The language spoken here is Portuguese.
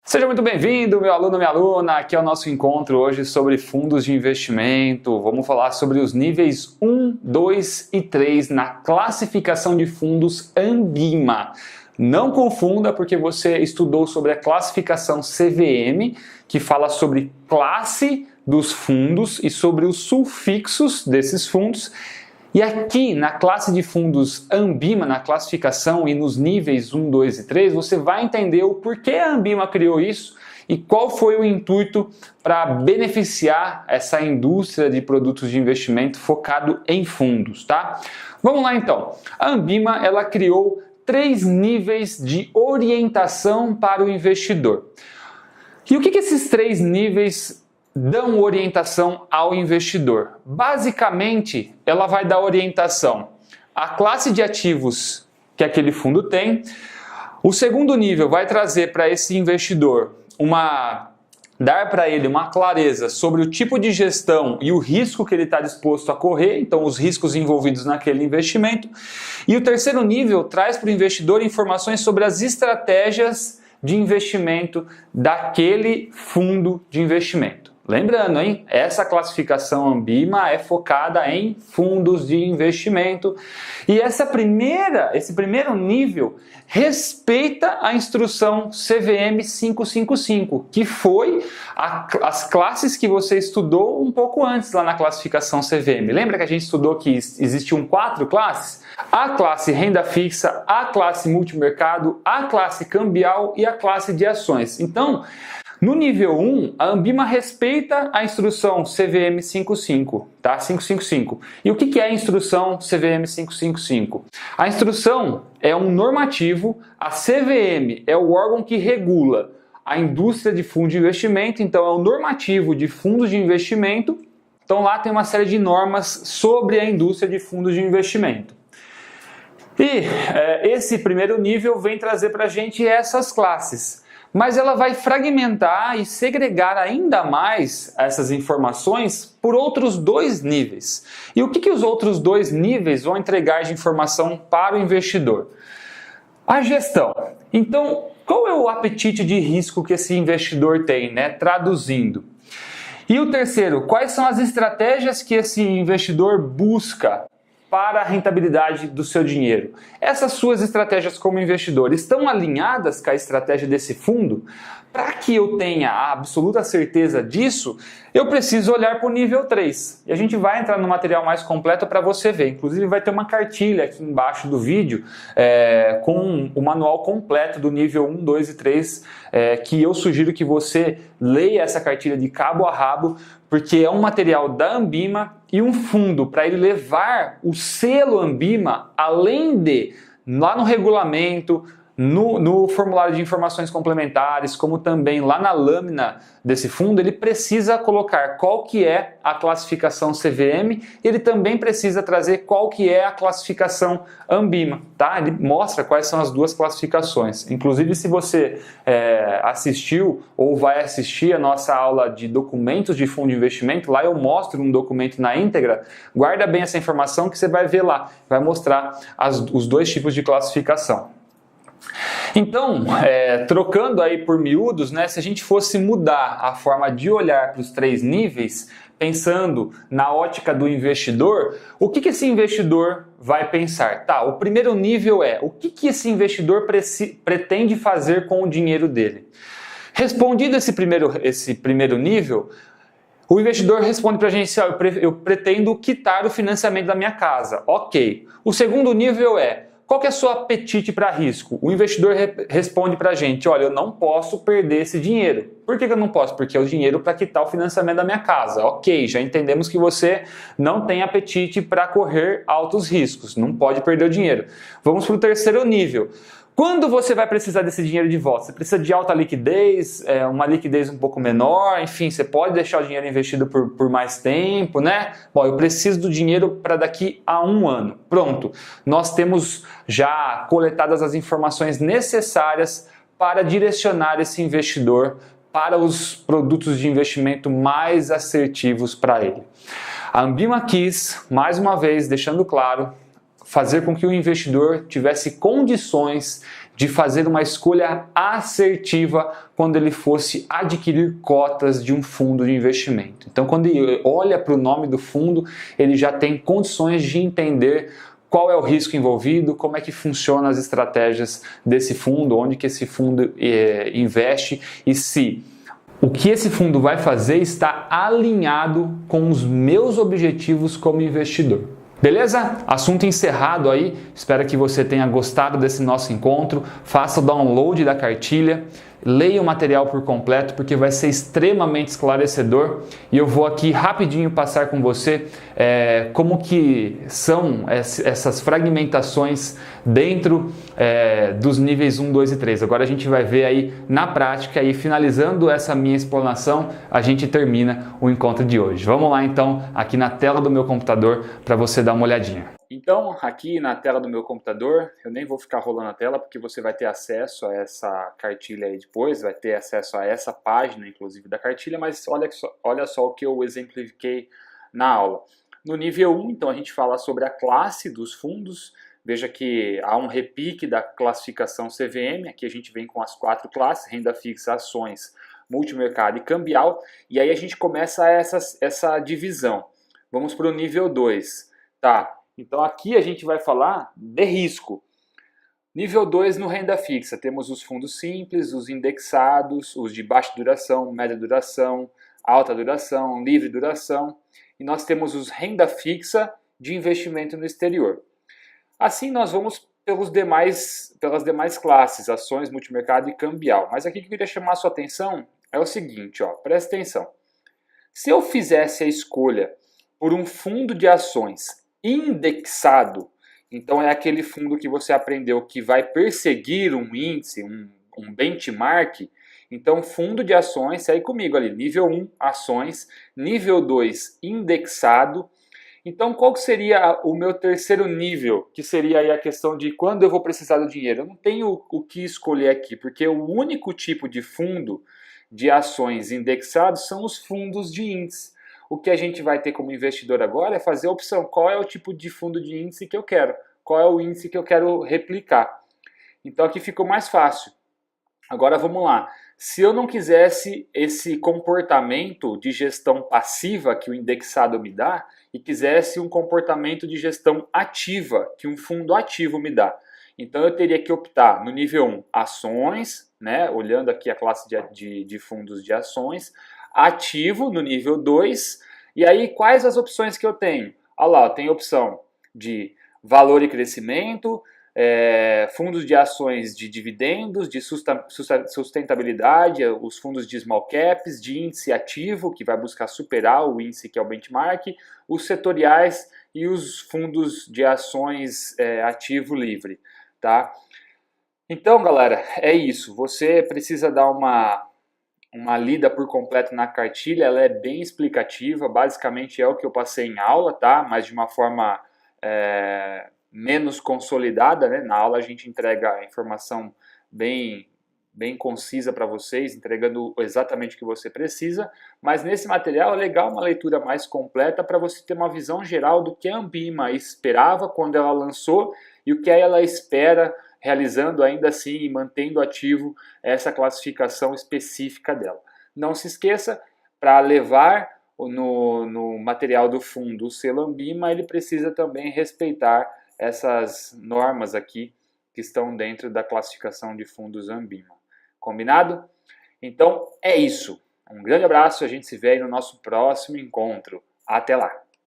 Seja muito bem-vindo, meu aluno, minha aluna. Aqui é o nosso encontro hoje sobre fundos de investimento. Vamos falar sobre os níveis 1, 2 e 3 na classificação de fundos Ambima. Não confunda, porque você estudou sobre a classificação CVM, que fala sobre classe dos fundos e sobre os sufixos desses fundos. E aqui na classe de fundos Ambima, na classificação e nos níveis 1, 2 e 3, você vai entender o porquê a Ambima criou isso e qual foi o intuito para beneficiar essa indústria de produtos de investimento focado em fundos, tá? Vamos lá então. A Ambima, ela criou 3 níveis de orientação para o investidor. E o que esses 3 níveis dão orientação ao investidor? Basicamente, ela vai dar orientação à classe de ativos que aquele fundo tem. O segundo nível vai trazer para esse investidor dar para ele uma clareza sobre o tipo de gestão e o risco que ele está disposto a correr, então os riscos envolvidos naquele investimento. E o terceiro nível traz para o investidor informações sobre as estratégias de investimento daquele fundo de investimento. Lembrando, hein? Essa classificação Ambima é focada em fundos de investimento e esse primeiro nível respeita a instrução CVM 555, que foi as classes que você estudou um pouco antes lá na classificação CVM. Lembra que a gente estudou que existiam 4 classes? A classe renda fixa, a classe multimercado, a classe cambial e a classe de ações. Então, no nível 1, a Ambima respeita a instrução CVM 55, tá? 555. E o que é a instrução CVM 555? A instrução é um normativo, a CVM é o órgão que regula a indústria de fundos de investimento, então é um normativo de fundos de investimento. Então lá tem uma série de normas sobre a indústria de fundos de investimento. E esse primeiro nível vem trazer para a gente essas classes. Mas ela vai fragmentar e segregar ainda mais essas informações por outros 2 níveis. E o que os outros 2 níveis vão entregar de informação para o investidor? A gestão. Então, qual é o apetite de risco que esse investidor tem, né? Traduzindo. E o terceiro, quais são as estratégias que esse investidor busca para a rentabilidade do seu dinheiro? Essas suas estratégias como investidor estão alinhadas com a estratégia desse fundo? Para que eu tenha a absoluta certeza disso, eu preciso olhar para o nível 3. E a gente vai entrar no material mais completo para você ver. Inclusive vai ter uma cartilha aqui embaixo do vídeo com o manual completo do nível 1, 2 e 3, que eu sugiro que você leia essa cartilha de cabo a rabo, porque é um material da Ambima e um fundo para ele levar o selo Ambima, além de, lá no regulamento, no formulário de informações complementares, como também lá na lâmina desse fundo, ele precisa colocar qual que é a classificação CVM, e ele também precisa trazer qual que é a classificação Ambima, tá? Ele mostra quais são as 2 classificações. Inclusive, se você assistiu ou vai assistir a nossa aula de documentos de fundo de investimento, lá eu mostro um documento na íntegra. Guarda bem essa informação que você vai ver lá, vai mostrar os 2 tipos de classificação. Então, trocando aí por miúdos, né, se a gente fosse mudar a forma de olhar para os 3 níveis, pensando na ótica do investidor, o que esse investidor vai pensar? Tá, o primeiro nível é o que esse investidor pretende fazer com o dinheiro dele. Respondido esse primeiro nível, o investidor responde para a gente: eu pretendo quitar o financiamento da minha casa. Ok. O segundo nível é: qual que é o seu apetite para risco? O investidor responde para a gente: olha, eu não posso perder esse dinheiro. Por que eu não posso? Porque é o dinheiro para quitar o financiamento da minha casa. Ok, já entendemos que você não tem apetite para correr altos riscos, não pode perder o dinheiro. Vamos para o terceiro nível. Quando você vai precisar desse dinheiro de volta? Você precisa de alta liquidez, uma liquidez um pouco menor, enfim, você pode deixar o dinheiro investido por mais tempo, né? Bom, eu preciso do dinheiro para daqui a 1 ano. Pronto, nós temos já coletadas as informações necessárias para direcionar esse investidor para os produtos de investimento mais assertivos para ele. A Ambima quis, mais uma vez, deixando claro, fazer com que o investidor tivesse condições de fazer uma escolha assertiva quando ele fosse adquirir cotas de um fundo de investimento. Então, quando ele olha para o nome do fundo, ele já tem condições de entender qual é o risco envolvido, como é que funcionam as estratégias desse fundo, onde que esse fundo investe e se o que esse fundo vai fazer está alinhado com os meus objetivos como investidor. Beleza? Assunto encerrado aí. Espero que você tenha gostado desse nosso encontro. Faça o download da cartilha. Leia o material por completo porque vai ser extremamente esclarecedor e eu vou aqui rapidinho passar com você como que são essas fragmentações dentro dos níveis 1, 2 e 3. Agora a gente vai ver aí na prática e finalizando essa minha explanação, a gente termina o encontro de hoje. Vamos lá então, aqui na tela do meu computador para você dar uma olhadinha. Então, aqui na tela do meu computador, eu nem vou ficar rolando a tela porque você vai ter acesso a essa cartilha aí depois, vai ter acesso a essa página, inclusive, da cartilha, mas olha só o que eu exemplifiquei na aula. No nível 1, então, a gente fala sobre a classe dos fundos. Veja que há um repique da classificação CVM, aqui a gente vem com as 4 classes, renda fixa, ações, multimercado e cambial, e aí a gente começa essa divisão. Vamos para o nível 2, tá? Então aqui a gente vai falar de risco. Nível 2 no renda fixa, temos os fundos simples, os indexados, os de baixa duração, média duração, alta duração, livre duração. E nós temos os renda fixa de investimento no exterior. Assim nós vamos pelas demais classes, ações, multimercado e cambial. Mas aqui que eu queria chamar a sua atenção é o seguinte, ó, presta atenção. Se eu fizesse a escolha por um fundo de ações indexado, então é aquele fundo que você aprendeu que vai perseguir um índice, um benchmark. Então fundo de ações, segue comigo ali, nível 1 ações, nível 2 indexado. Então qual que seria o meu terceiro nível, que seria aí a questão de quando eu vou precisar do dinheiro? Eu não tenho o que escolher aqui, porque o único tipo de fundo de ações indexados são os fundos de índice. O que a gente vai ter como investidor agora é fazer a opção, qual é o tipo de fundo de índice que eu quero, qual é o índice que eu quero replicar. Então aqui ficou mais fácil. Agora vamos lá, se eu não quisesse esse comportamento de gestão passiva que o indexado me dá e quisesse um comportamento de gestão ativa que um fundo ativo me dá, então eu teria que optar no nível 1, ações, né, olhando aqui a classe de fundos de ações, ativo no nível 2, e aí quais as opções que eu tenho? Olha lá, eu tenho opção de valor e crescimento, fundos de ações de dividendos, de sustentabilidade, os fundos de small caps, de índice ativo, que vai buscar superar o índice que é o benchmark, os setoriais e os fundos de ações ativo livre, tá? Então, galera, é isso. Você precisa dar uma lida por completo na cartilha, ela é bem explicativa, basicamente é o que eu passei em aula, tá? Mas de uma forma menos consolidada, né? Na aula a gente entrega a informação bem concisa para vocês, entregando exatamente o que você precisa, mas nesse material é legal uma leitura mais completa para você ter uma visão geral do que a Ambima esperava quando ela lançou e o que ela espera realizando ainda assim e mantendo ativo essa classificação específica dela. Não se esqueça, para levar no material do fundo o selo Ambima, ele precisa também respeitar essas normas aqui que estão dentro da classificação de fundos Ambima. Combinado? Então é isso. Um grande abraço, a gente se vê aí no nosso próximo encontro. Até lá!